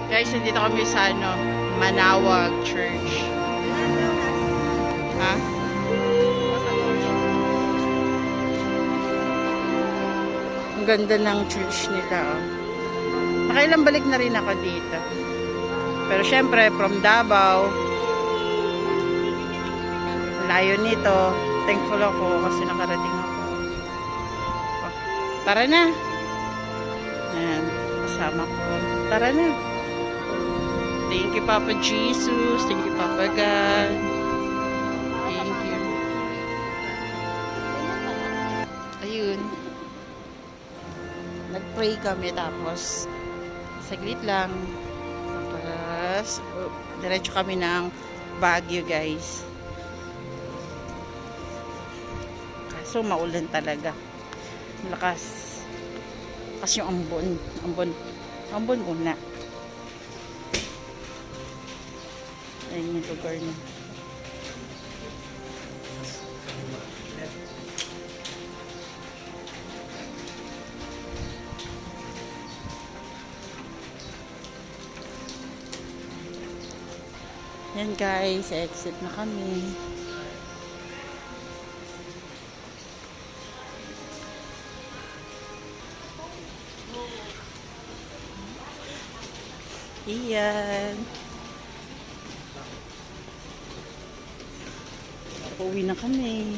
Guys, nandito kami sa Manawag Church. Ha? Ang ganda ng church nila. Oh. Nakailang balik na rin ako dito. Pero syempre, from Davao, layo nito. Thankful ako kasi nakarating ako. Oh, tara na. Ayan, kasama ko. Tara na. Thank you, Papa Jesus. Thank you, Papa God. Thank you. Ayun. Nag-pray kami tapos saglit lang. Tapos diretso kami ng Baguio, guys. Kaso maulan talaga. Malakas. Kasi yung ambon una. Ayun yung lugar niya. Yan guys, exit na kami. Iyan. Uwi na kami.